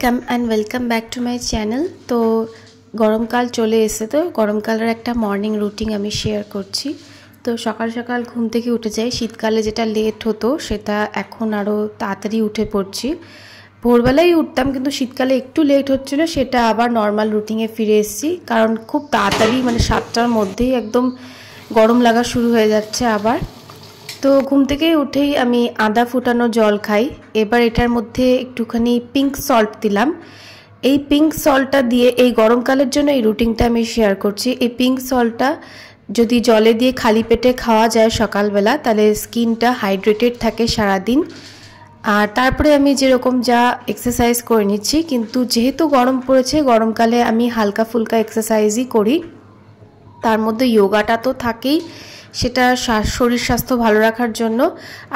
Welcome back to my channel. तो गरमकाल चले एसे तो गरमकालेर एक मर्निंग रुटीन आमी शेयर करছি। तो सकाल सकाल घुम থেকে उठे যাই। শীতকালে যেটা লেট হতো সেটা এখন আরো তাড়াতাড়ি উঠে পড়ছি। ভোরবেলায় উঠতাম কিন্তু শীতকালে একটু লেট হচ্ছিল, সেটা আবার নরমাল রুটিনে ফিরে এসেছি। কারণ খুব তাড়াতাড়ি মানে 7টার মধ্যেই একদম গরম লাগা শুরু হয়ে যাচ্ছে আবার। তো ঘুম থেকে উঠেই আমি আদা ফুটানো জল খাই। এবার এটার মধ্যে একটুখানি পিঙ্ক সল্ট দিলাম। এই পিঙ্ক সল্টটা দিয়ে এই গরমকালের জন্য এই রুটিনটা আমি শেয়ার করছি। এই পিঙ্ক সল্টটা যদি জলে দিয়ে খালি পেটে খাওয়া যায় সকালবেলা, তাহলে স্কিনটা হাইড্রেটেড থাকে সারাদিন। আর তারপরে আমি যেরকম যা এক্সারসাইজ করে নিচ্ছি, কিন্তু যেহেতু গরম পড়েছে গরমকালে আমি হালকা ফুলকা এক্সারসাইজই করি। তার মধ্যে যোগাটা তো থাকেই, সেটা শরীর স্বাস্থ্য ভালো রাখার জন্য।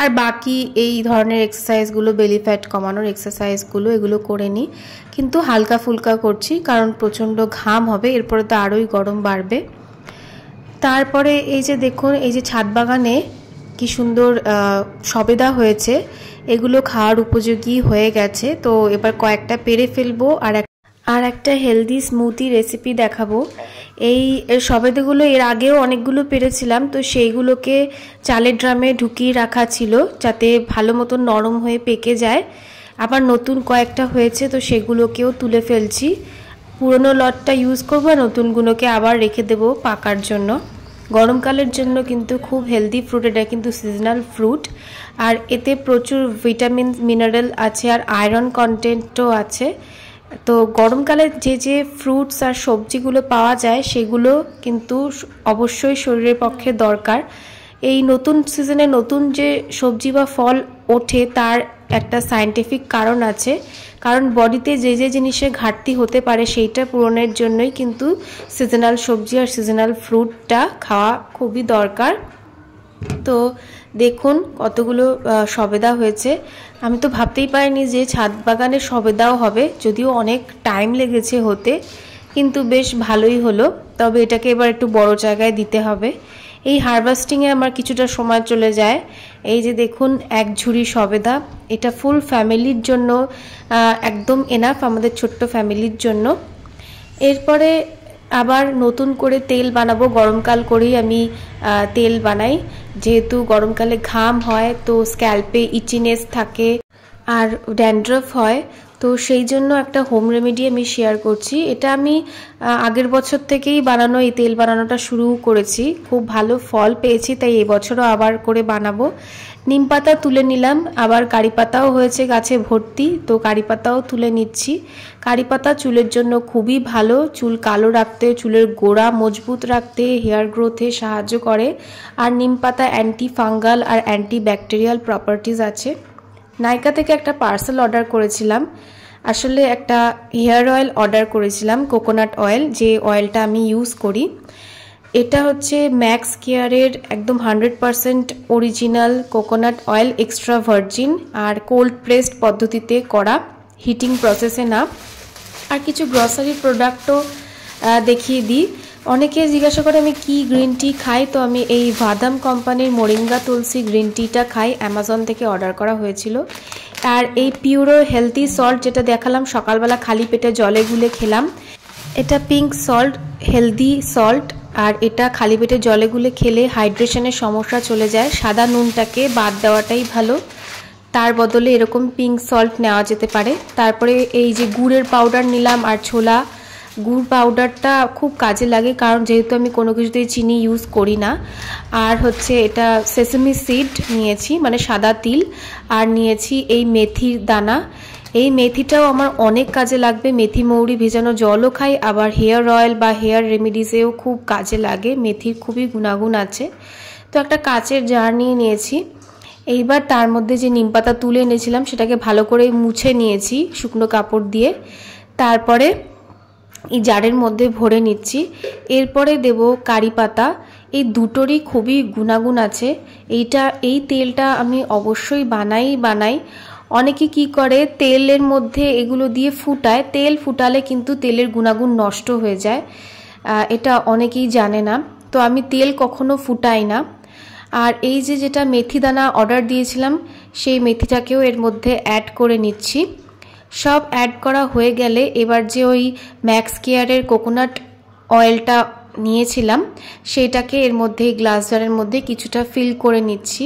আর বাকি এই ধরনের এক্সারসাইজগুলো, বেলি ফ্যাট কমানোর এক্সারসাইজগুলো, এগুলো করে নিই, কিন্তু হালকা ফুলকা করছি কারণ প্রচণ্ড ঘাম হবে, এরপরে তো আরোই গরম বাড়বে। তারপরে এই যে দেখুন, এই যে ছাদ বাগানে কি সুন্দর সবেদা হয়েছে, এগুলো খাওয়ার উপযোগী হয়ে গেছে। তো এবার কয়েকটা পেরে ফেলবো আর একটা হেলদি স্মুদি রেসিপি দেখাবো। এই সবেদাগুলো এর আগেও অনেকগুলো পেরেছিলাম, তো সেইগুলোকে চালের ড্রামে ঢুকিয়ে রাখা ছিল যাতে ভালো মতো নরম হয়ে পেকে যায়। আবার নতুন কয়েকটা হয়েছে, তো সেগুলোকেও তুলে ফেলছি। পুরনো লটটা ইউজ করবো, নতুনগুলোকে আবার রেখে দেবো পাকার জন্য। গরমকালের জন্য কিন্তু খুব হেলদি ফ্রুট, এটা কিন্তু সিজনাল ফ্রুট। আর এতে প্রচুর ভিটামিন মিনারেল আছে আর আয়রন কন্টেন্টও আছে। তো গরমকালে যে যে ফ্রুটস আর সবজিগুলো পাওয়া যায় সেগুলো কিন্তু অবশ্যই শরীরের পক্ষে দরকার। এই নতুন সিজনে নতুন যে সবজি বা ফল ওঠে তার একটা সায়েন্টিফিক কারণ আছে। কারণ বডিতে যে যে জিনিসের ঘাটতি হতে পারে সেইটা পূরণের জন্যই কিন্তু সিজনাল সবজি আর সিজনাল ফ্রুটটা খাওয়া খুবই দরকার। তো দেখুন কতগুলো সবেদা হয়েছে। আমি তো ভাবতেই পারিনি যে ছাদ বাগানে সবেদাও হবে, যদিও অনেক টাইম লেগেছে হতে, কিন্তু বেশ ভালোই হলো। তবে এটাকে এবার একটু বড় জায়গায় দিতে হবে। এই হারভেস্টিংয়ে আমার কিছুটা সময় চলে যায়। এই যে দেখুন এক ঝুড়ি সবেদা, এটা ফুল ফ্যামিলির জন্য একদম এনাফ, আমাদের ছোট্ট ফ্যামিলির জন্য। এরপরে আবার নতুন করে তেল বানাবো। গরমকাল করেই আমি তেল বানাই, যেহেতু গরমকালে ঘাম হয় তো স্ক্যাল্পে ইচিনেস থাকে আর ড্যান্ড্রফ হয়। তো সেই জন্য একটা হোম রেমেডি আমি শেয়ার করছি। এটা আমি আগের বছর থেকেই বানানো, এই তেল বানানোটা শুরু করেছি, খুব ভালো ফল পেয়েছি, তাই এবছরও আবার করে বানাবো। নিম পাতা তুলে নিলাম, আবার কারি পাতাও হয়েছে গাছে ভর্তি, তো কারি পাতাও তুলে নিচ্ছি। কারি পাতা চুলের জন্য খুবই ভালো, চুল কালো রাখতে, চুলের গোড়া মজবুত রাখতে, হেয়ার গ্রোথে সাহায্য করে। আর নিম পাতা অ্যান্টি ফাঙ্গাল আর অ্যান্টি ব্যাকটেরিয়াল প্রপার্টিজ আছে। নাইকা থেকে একটা পার্সেল অর্ডার করেছিলাম, আসলে একটা হেয়ার অয়েল অর্ডার করেছিলাম, কোকোনাট অয়েল, যে অয়েলটা আমি ইউজ করি। এটা হচ্ছে ম্যাক্স কেয়ারের একদম 100% original coconut oil, extra virgin আর কোল্ড প্রেসড পদ্ধতিতে করা, হিটিং প্রসেসে না। আর কিছু গ্রসারি প্রোডাক্টও দেখিয়ে দিই। অনেকে জিজ্ঞাসা করে আমি কি গ্রিন টি খাই, তো আমি এই ভাদাম কোম্পানির মোরিঙ্গা তুলসী গ্রিন টিটা খাই, অ্যামাজন থেকে অর্ডার করা হয়েছিল। আর এই পিউরো হেলদি সল্ট যেটা দেখালাম, সকালবেলা খালি পেটে জলে গুলে খেলাম, এটা পিঙ্ক সল্ট, হেলদি সল্ট। আর এটা খালি পেটে জলে গুলে খেলে হাইড্রেশনের সমস্যা চলে যায়। সাদা নুনটাকে বাদ দেওয়াটাই ভালো, তার বদলে এরকম পিঙ্ক সল্ট নেওয়া যেতে পারে। তারপরে এই যে গুড়ের পাউডার নিলাম আর ছোলা গুড় পাউডারটা খুব কাজে লাগে, কারণ যেহেতু আমি কোনো কিছুতেই চিনি ইউজ করি না। আর হচ্ছে এটা সেসামি সিড নিয়েছি, মানে সাদা তিল, আর নিয়েছি এই মেথির দানা। এই মেথিটাও আমার অনেক কাজে লাগবে। মেথি মৌরি ভেজানো জলও খাই, আবার হেয়ার অয়েল বা হেয়ার রেমিডিসেও খুব কাজে লাগে, মেথির খুবই গুণাগুণ আছে। তো একটা কাচের জার নিয়ে নিয়েছি। এইবার তার মধ্যে যে নিম পাতা তুলে এনেছিলাম সেটাকে ভালো করে মুছে নিয়েছি শুকনো কাপড় দিয়ে, তারপরে এই জারের মধ্যে ভরে নিচ্ছি। এরপরে দেব কারি পাতা, এই দুটোরই খুবই গুণাগুণ আছে। এই তেলটা আমি অবশ্যই বানাই। অনেকে কি করে তেলের মধ্যে এগুলো দিয়ে ফুটায়, তেল ফুটালে কিন্তু তেলের গুণাগুণ নষ্ট হয়ে যায়, এটা অনেকেই জানে না। তো আমি তেল কখনো ফুটাই না। আর এই যে যেটা মেথি দানা অর্ডার দিয়েছিলাম সেই মেথিটাকেও এর মধ্যে অ্যাড করে নিচ্ছি। সব অ্যাড করা হয়ে গেলে এবার যে ওই ম্যাক্স কেয়ারের কোকোনাট অয়েলটা নিয়েছিলাম সেটাকে এর মধ্যে গ্লাস জারের মধ্যে কিছুটা ফিল করে নিচ্ছি।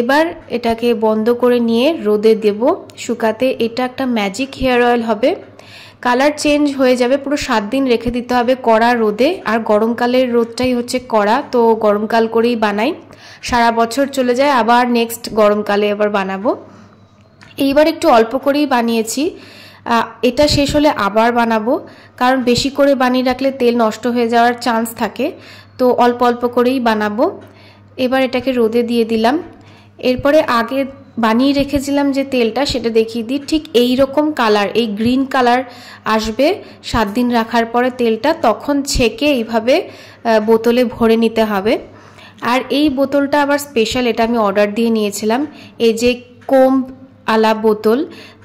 এবার এটাকে বন্ধ করে নিয়ে রোদে দেব শুকাতে। এটা একটা ম্যাজিক হেয়ার অয়েল হবে, কালার চেঞ্জ হয়ে যাবে। পুরো 7 দিন রেখে দিতে হবে কড়া রোদে। আর গরমকালের রোদটাই হচ্ছে কড়া, তো গরমকাল করেই বানাই, সারা বছর চলে যায়, আবার নেক্সট গরমকালে আবার বানাবো। এইবার একটু অল্প করেই বানিয়েছি, এটা শেষ হলে আবার বানাবো, কারণ বেশি করে বানিয়ে রাখলে তেল নষ্ট হয়ে যাওয়ার চান্স থাকে, তো অল্প অল্প করেই বানাবো। এবার এটাকে রোদে দিয়ে দিলাম। এরপরে আগে বানিয়ে রেখেছিলাম যে তেলটা, সেটা দেখিয়ে দিই। ঠিক এই রকম কালার, এই গ্রিন কালার আসবে 7 দিন রাখার পরে তেলটা, তখন ছেঁকে এইভাবে বোতলে ভরে নিতে হবে। আর এই বোতলটা আবার স্পেশাল, এটা আমি অর্ডার দিয়ে নিয়েছিলাম। এই যে কোম্ব আলা বোতল,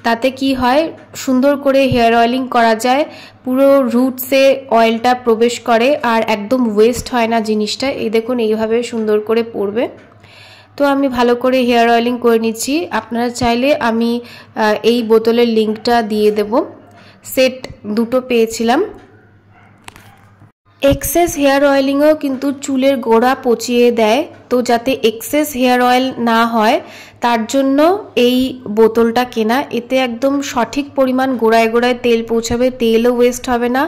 তাতে কি হয় সুন্দর করে হেয়ার অয়েলিং করা যায়, পুরো রুটসে অয়েলটা প্রবেশ করে আর একদম ওয়েস্ট হয় না জিনিসটা। এই দেখুন এইভাবে সুন্দর করে পড়বে। তো আমি ভালো করে হেয়ার অয়েলিং করে নিচ্ছি। আপনারা চাইলে আমি এই বোতলের লিঙ্কটা দিয়ে দেব, সেট 2টো পেয়েছিলাম। এক্সেস হেয়ার অয়েলিংও কিন্তু চুলের গোড়া পচিয়ে দেয়, তো যাতে এক্সেস হেয়ার অয়েল না হয় তার জন্য এই বোতলটা কেনা। এতে একদম সঠিক পরিমাণ গোড়ায় গোড়ায় তেল পৌঁছাবে, তেলও ওয়েস্ট হবে না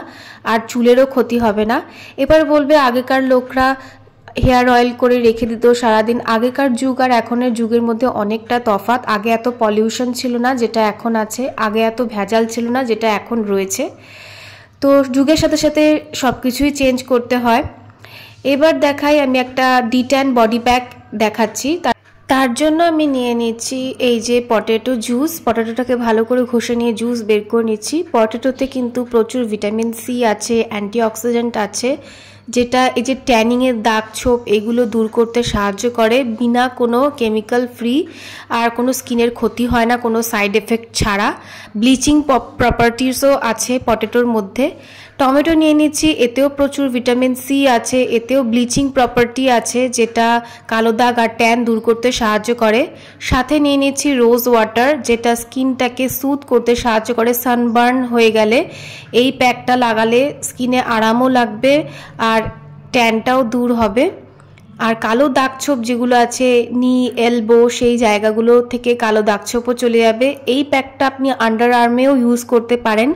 আর চুলেরও ক্ষতি হবে না। এবার বলবে আগেকার লোকরা হেয়ার অয়েল করে রেখে দিত সারাদিন। আগেকার যুগ আর এখনের যুগের মধ্যে অনেকটা তফাৎ। আগে এত পলিউশন ছিল না যেটা এখন আছে, আগে এত ভেজাল ছিল না যেটা এখন রয়েছে। তো যুগের সাথে সাথে সব কিছুই চেঞ্জ করতে হয়। এবার দেখাই, আমি একটা D10 বডি প্যাক দেখাচ্ছি। তার জন্য আমি নিয়ে নিচ্ছি এই যে পটেটো জুস। পটেটোটাকে ভালো করে ঘষে নিয়ে জুস বের করে নিচ্ছি। পটেটোতে কিন্তু প্রচুর ভিটামিন সি আছে, অ্যান্টিঅক্সিডেন্ট আছে, যেটা এই যে ট্যানিংয়ের দাগ ছোপ এগুলো দূর করতে সাহায্য করে, বিনা কোনো কেমিক্যাল ফ্রি, আর কোনো স্কিনের ক্ষতি হয় না কোনো সাইড এফেক্ট ছাড়া। ব্লিচিং প্রপার্টিসও আছে পটেটোর মধ্যে। টমেটো নিয়ে নিচ্ছি, এতেও প্রচুর ভিটামিন সি আছে, এতেও ব্লিচিং প্রপার্টি আছে যেটা কালো দাগ আর ট্যান দূর করতে সাহায্য করে। সাথে নিয়ে নিচ্ছি রোজ ওয়াটার, যেটা স্কিনটাকে সুথ করতে সাহায্য করে। সানবার্ন হয়ে গেলে এই প্যাকটা লাগালে স্কিনে আরামও লাগবে আর ট্যানটাও দূর হবে। আর কালো দাগছোপ যেগুলো আছে নি এলবো, সেই জায়গাগুলো থেকে কালো দাগছোপও চলে যাবে। এই প্যাকটা আপনি আন্ডার আর্মেও ইউজ করতে পারেন,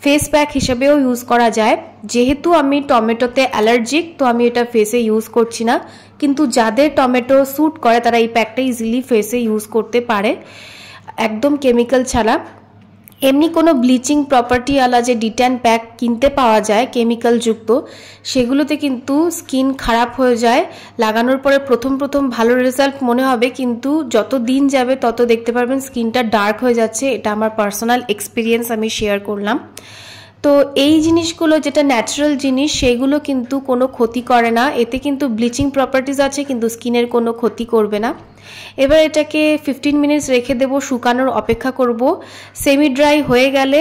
ফেস প্যাক হিসেবেও ইউজ করা যায়। যেহেতু আমি টমেটোতে অ্যালার্জিক, তো আমি এটা ফেসে ইউজ করছি না, কিন্তু যাদের টমেটো স্যুট করে তারা এই প্যাকটা ইজিলি ফেসে ইউজ করতে পারে, একদম কেমিক্যাল ছাড়া। এমনি কোনো ব্লিচিং প্রপার্টি আলা যে D10 প্যাক কিনতে পাওয়া যায় কেমিক্যাল যুক্ত, সেগুলোতে কিন্তু স্কিন খারাপ হয়ে যায়। লাগানোর পরে প্রথম ভালো রেজাল্ট মনে হবে, কিন্তু যত দিন যাবে তত দেখতে পারবেন স্কিনটা ডার্ক হয়ে যাচ্ছে। এটা আমার পার্সোনাল এক্সপিরিয়েন্স, আমি শেয়ার করলাম। তো এই জিনিসগুলো যেটা ন্যাচারাল জিনিস, সেগুলো কিন্তু কোনো ক্ষতি করে না। এতে কিন্তু ব্লিচিং প্রপার্টিজ আছে, কিন্তু স্কিনের কোনো ক্ষতি করবে না। এবার এটাকে 15 মিনিটস রেখে দেব, শুকানোর অপেক্ষা করব। সেমি ড্রাই হয়ে গেলে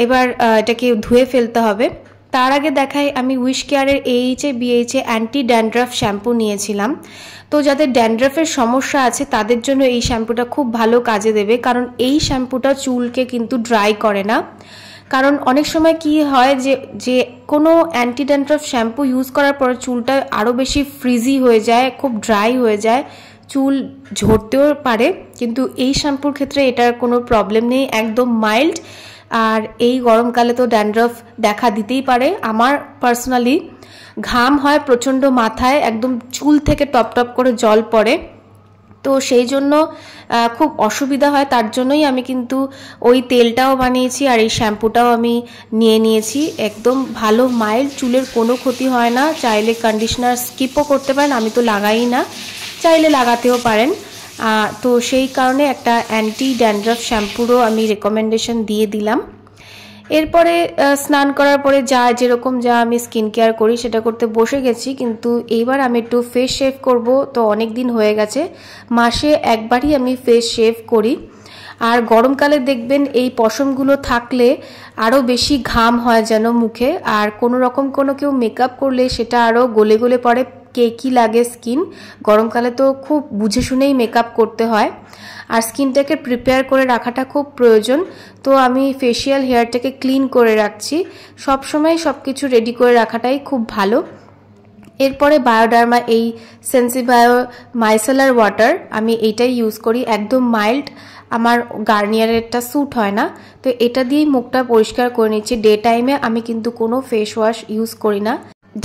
এবার এটাকে ধুয়ে ফেলতে হবে। তার আগে দেখাই, আমি উইশ কেয়ারের AHA BHA anti dandruff shampoo নিয়েছিলাম। তো যাদের ড্যান্ড্রাফের সমস্যা আছে তাদের জন্য এই শ্যাম্পুটা খুব ভালো কাজে দেবে, কারণ এই শ্যাম্পুটা চুলকে কিন্তু ড্রাই করে না। কারণ অনেক সময় কি হয় যে কোনো অ্যান্টি ড্যান্ড্রাফ শ্যাম্পু ইউজ করার পর চুলটা আরও বেশি ফ্রিজি হয়ে যায়, খুব ড্রাই হয়ে যায়, চুল ঝরতেও পারে। কিন্তু এই শ্যাম্পুর ক্ষেত্রে এটার কোনো প্রবলেম নেই, একদম মাইল্ড। আর এই গরমকালে তো ড্যান্ড্রাফ দেখা দিতেই পারে। আমার পার্সোনালি ঘাম হয় প্রচণ্ড, মাথায় একদম চুল থেকে টপ টপ করে জল পড়ে, তো সেই জন্য খুব অসুবিধা হয়। তার জন্যই আমি কিন্তু ওই তেলটাও বানিয়েছি আর এই শ্যাম্পুটাও আমি নিয়ে নিয়েছি। একদম ভালো মাইল্ড, চুলের কোনো ক্ষতি হয় না। চাইলে কন্ডিশনার স্কিপও করতে পারেন, আমি তো লাগাই না, চাইলে লাগাতেও পারেন। তো সেই কারণে একটা অ্যান্টি ড্যান্ড্রাফ শ্যাম্পুরও আমি রেকমেন্ডেশন দিয়ে দিলাম। এরপরে স্নান করার পরে যেরকম আমি স্কিন কেয়ার করি সেটা করতে বসে গেছি, কিন্তু এইবার আমি একটু ফেস শেভ করব। তো অনেক দিন হয়ে গেছে, মাসে একবারই আমি ফেস শেভ করি। আর গরমকালে দেখবেন এই পশমগুলো থাকলে আরও বেশি ঘাম হয় যেন মুখে, আর কোনো রকম কেউ মেকআপ করলে সেটা আরও গলে গলে পড়ে, কেকি লাগে স্কিন, গরমকালে তো খুব বুঝে শুনেই মেকআপ করতে হয়, আর স্কিনটাকে প্রিপেয়ার করে রাখাটা খুব প্রয়োজন। তো আমি ফেশিয়াল হেয়ারটাকে ক্লিন করে রাখছি, সবসময় সব কিছু রেডি করে রাখাটাই খুব ভালো। এরপরে বায়োডার্মা এই সেন্সিবায়ো মাইসেলার ওয়াটার, আমি এইটাই ইউজ করি, একদম মাইল্ড, আমার গার্নিয়ারেরটা স্যুট হয় না, তো এটা দিয়েই মুখটা পরিষ্কার করে নিচ্ছি। ডে টাইমে আমি কিন্তু কোনো ফেস ওয়াশ ইউজ করি না,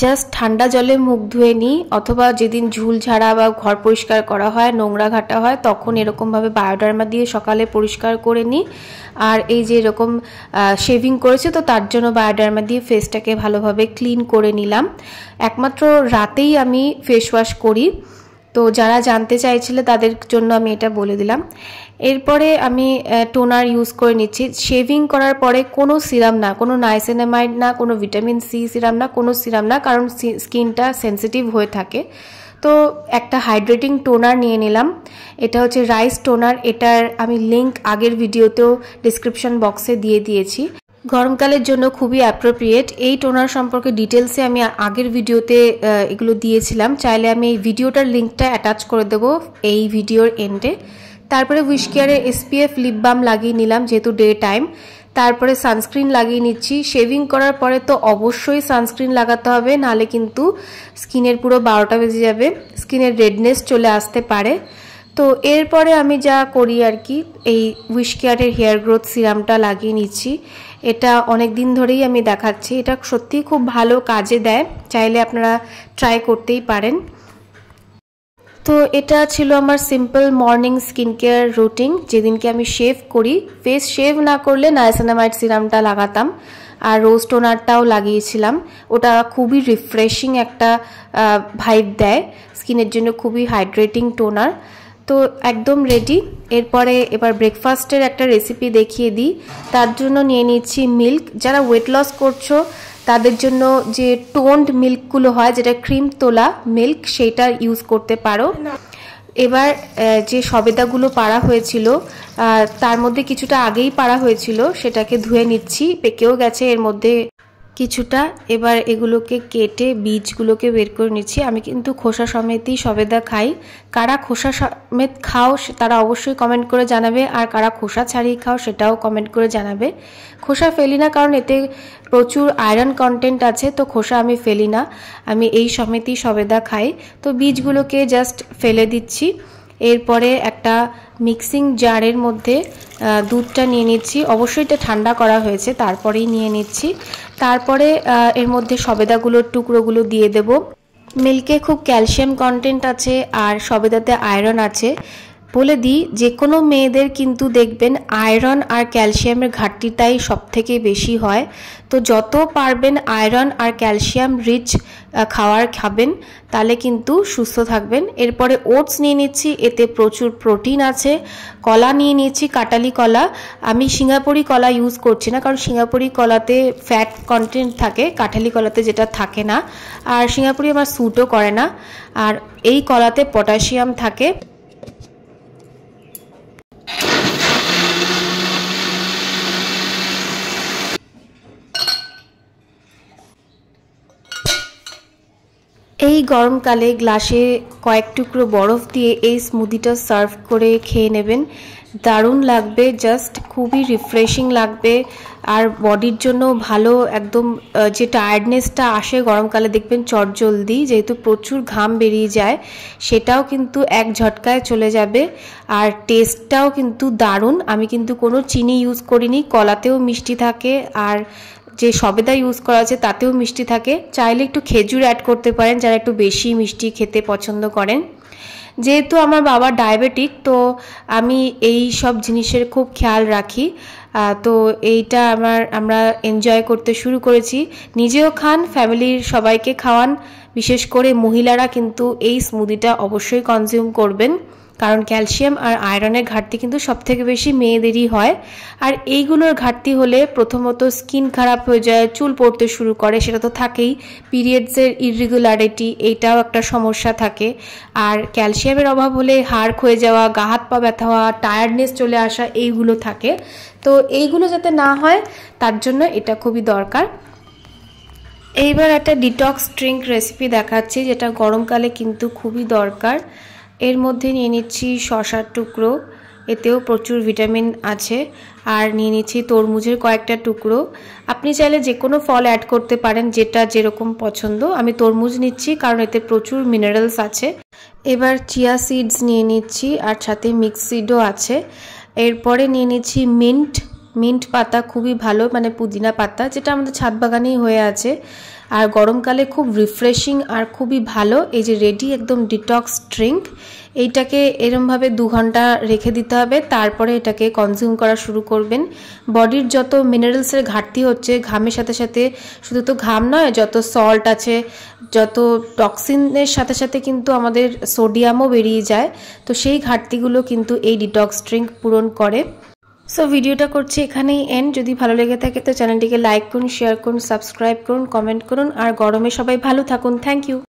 জাস্ট ঠান্ডা জলে মুখ ধুয়ে নিই, অথবা যেদিন ঝুল ঝাড়া বা ঘর পরিষ্কার করা হয়, নোংরা ঘাটা হয়, তখন এরকমভাবে বায়োডার্মা দিয়ে সকালে পরিষ্কার করে নিই। আর এই যে এরকম শেভিং করেছে, তো তার জন্য বায়োডার্মা দিয়ে ফেসটাকে ভালোভাবে ক্লিন করে নিলাম। একমাত্র রাতেই আমি ফেস ওয়াশ করি, তো যারা জানতে চাইছিলে তাদের জন্য আমি এটা বলে দিলাম। এরপরে আমি টোনার ইউজ করে নিচ্ছি। শেভিং করার পরে কোনো সিরাম না, কোনো নাইসিনামাইড না, কোনো ভিটামিন সি সিরাম না, কোনো সিরাম না, কারণ স্কিনটা সেন্সিটিভ হয়ে থাকে। তো একটা হাইড্রেটিং টোনার নিয়ে নিলাম, এটা হচ্ছে রাইস টোনার, এটার আমি লিঙ্ক আগের ভিডিওতেও ডিসক্রিপশন বক্সে দিয়ে দিয়েছি। গরমকালের জন্য খুবই অ্যাপ্রোপ্রিয়েট। এই টোনার সম্পর্কে ডিটেলসে আমি আগের ভিডিওতে এগুলো দিয়েছিলাম, চাইলে আমি এই ভিডিওটার লিঙ্কটা অ্যাটাচ করে দেবো এই ভিডিওর এন্ডে। তারপরে উইশ কেয়ারে SPF লিপ বাম লাগিয়ে নিলাম যেহেতু ডে টাইম। তারপরে সানস্ক্রিন লাগিয়ে নিচ্ছি। শেভিং করার পরে তো অবশ্যই সানস্ক্রিন লাগাতে হবে, নাহলে কিন্তু স্কিনের পুরো 12টা বেজে যাবে, স্কিনের রেডনেস চলে আসতে পারে। তো এরপরে আমি যা করি আর কি, এই উইশ কেয়ারের হেয়ার গ্রোথ সিরামটা লাগিয়ে নিচ্ছি। এটা অনেক দিন ধরেই আমি দেখাচ্ছি, এটা সত্যিই খুব ভালো কাজে দেয়, চাইলে আপনারা ট্রাই করতেই পারেন। তো এটা ছিল আমার simple morning skin care routine. যেদিনকে আমি শেভ করি, ফেস শেভ না করলে নাইসিনামাইড সিরামটা লাগাতাম, আর রোজ টোনারটাও লাগিয়েছিলাম। ওটা খুবই রিফ্রেশিং একটা ভাইব দেয়, স্কিনের জন্য খুবই হাইড্রেটিং টোনার। তো একদম রেডি। এবার ব্রেকফাস্টের একটা রেসিপি দেখিয়ে দিই। তার জন্য নিয়ে নিচ্ছি মিল্ক। যারা ওয়েট লস করছো তাদের জন্য যে টোন্ড মিল্কগুলো হয়, যেটা ক্রিম তোলা মিল্ক, সেইটা ইউজ করতে পারো। এবার যে সবেদাগুলো পাড়া হয়েছিল, তার মধ্যে কিছুটা আগেই পাড়া হয়েছিল, সেটাকে ধুয়ে নিচ্ছি, পেকেও গেছে এর মধ্যে কিছুটা। এবার এগুলোকে কেটে বীজগুলোকে বের করে নিচ্ছি। আমি কিন্তু খোসা সমেতই সবেদা খাই। কারা খোসা সমেত খাও তারা অবশ্যই কমেন্ট করে জানাবে, আর কারা খোসা ছাড়িয়ে খাও সেটাও কমেন্ট করে জানাবে। খোসা ফেলি না, কারণ এতে প্রচুর আয়রন কন্টেন্ট আছে, তো খোসা আমি ফেলি না, আমি এই সমেতই সবেদা খাই। তো বীজগুলোকে জাস্ট ফেলে দিচ্ছি। এরপরে একটা মিক্সিং জারের মধ্যে দুধটা নিয়ে নিচ্ছি, অবশ্যই এটা ঠান্ডা করা হয়েছে, তারপরেই নিয়ে নিচ্ছি। তারপরে এর মধ্যে সবেদাগুলোর টুকরোগুলো দিয়ে দেব। মিল্কে খুব ক্যালসিয়াম কন্টেন্ট আছে, আর সবেদাতে আয়রন আছে। বলে দিই, যে কোনো মেয়েদের কিন্তু দেখবেন আয়রন আর ক্যালসিয়ামের ঘাটতিটাই সবথেকে বেশি হয়। তো যত পারবেন আয়রন আর ক্যালসিয়াম রিচ খাবেন, তাহলে কিন্তু সুস্থ থাকবেন। এরপরে ওটস নিয়ে নিচ্ছি, এতে প্রচুর প্রোটিন আছে। কলা নিয়ে নিচ্ছি, কাটালি কলা। আমি সিঙ্গাপুরি কলা ইউজ করছি না, কারণ সিঙ্গাপুরি কলাতে ফ্যাট কন্টেন্ট থাকে, কাঠালি কলাতে যেটা থাকে না, আর সিঙ্গাপুরি আমার স্যুটও করে না। আর এই কলাতে পটাশিয়াম থাকে। এই গরমকালে গ্লাসে কয়েক টুকরো বরফ দিয়ে এই স্মুদিটা সার্ভ করে খেয়ে নেবেন, দারুণ লাগবে, জাস্ট খুবই রিফ্রেশিং লাগবে, আর বডির জন্য ভালো। একদম যে টায়ার্ডনেসটা আসে গরমকালে দেখবেন চটজলদি, যেহেতু প্রচুর ঘাম বেরিয়ে যায়, সেটাও কিন্তু এক ঝটকায় চলে যাবে। আর টেস্টটাও কিন্তু দারুণ। আমি কিন্তু কোনো চিনি ইউজ করিনি, কলাতেও মিষ্টি থাকে, আর যে সবেদা ইউজ করা আছে তাতেও মিষ্টি থাকে। চাইলে একটু খেজুর অ্যাড করতে পারেন যারা একটু বেশি মিষ্টি খেতে পছন্দ করেন। যেহেতু আমার বাবা ডায়াবেটিক, তো আমি এই সব জিনিসের খুব খেয়াল রাখি। তো এইটা আমরা এনজয় করতে শুরু করেছি। নিজেও খান, ফ্যামিলির সবাইকে খাওয়ান। বিশেষ করে মহিলারা কিন্তু এই স্মুদিটা অবশ্যই কনজিউম করবেন, কারণ ক্যালসিয়াম আর আয়রনের ঘাটতি কিন্তু সবথেকে বেশি মেয়েদেরই হয়। আর এইগুলোর ঘাটতি হলে প্রথমত স্কিন খারাপ হয়ে যায়, চুল পড়তে শুরু করে, সেটা তো থাকেই। পিরিয়ডসের ইররেগুলারিটি, এইটাও একটা সমস্যা থাকে। আর ক্যালসিয়ামের অভাব হলে হাড় ক্ষয়ে যাওয়া, গা হাত পা ব্যথা হওয়া, টায়ার্ডনেস চলে আসা, এইগুলো থাকে। তো এইগুলো যাতে না হয় তার জন্য এটা খুবই দরকার। এইবার একটা ডিটক্স ড্রিঙ্ক রেসিপি দেখাচ্ছি, যেটা গরমকালে কিন্তু খুবই দরকার। এর মধ্যে নিয়ে নিচ্ছি শসার টুকরো, এতেও প্রচুর ভিটামিন আছে। আর নিয়ে নিচ্ছি তরমুজের কয়েকটা টুকরো। আপনি চাইলে যে কোনো ফল অ্যাড করতে পারেন, যেটা যেরকম পছন্দ। আমি তরমুজ নিচ্ছি কারণ এতে প্রচুর মিনারেলস আছে। এবার চিয়া সিডস নিয়ে নিচ্ছি, আর সাথে মিক্স সিডও আছে। এরপরে নিয়ে নিচ্ছি মিন্ট পাতা, খুবই ভালো, মানে পুদিনা পাতা, যেটা আমাদের ছাদ বাগানেই হয়ে আছে। আর গরমকালে খুব রিফ্রেশিং আর খুবই ভালো। এই যে রেডি একদম ডিটক্স ড্রিঙ্ক, এইটাকে এরমভাবে 2 ঘন্টা রেখে দিতে হবে, তারপরে এটাকে কনজিউম করা শুরু করবেন। বডির যত মিনারেলসের ঘাটতি হচ্ছে ঘামের সাথে সাথে, শুধু তো ঘাম নয়, যত সল্ট আছে, যত টক্সিনের সাথে সাথে কিন্তু আমাদের সোডিয়ামও বেরিয়ে যায়, তো সেই ঘাটতিগুলো কিন্তু এই ডিটক্স ড্রিঙ্ক পূরণ করে। সো ভিডিওটা করছি এখানেই এন্ড। যদি ভালো লেগে থাকে তো চ্যানেলটিকে লাইক করুন, শেয়ার করুন, সাবস্ক্রাইব করুন, কমেন্ট করুন। আর গরমে সবাই ভালো থাকুন। Thank you.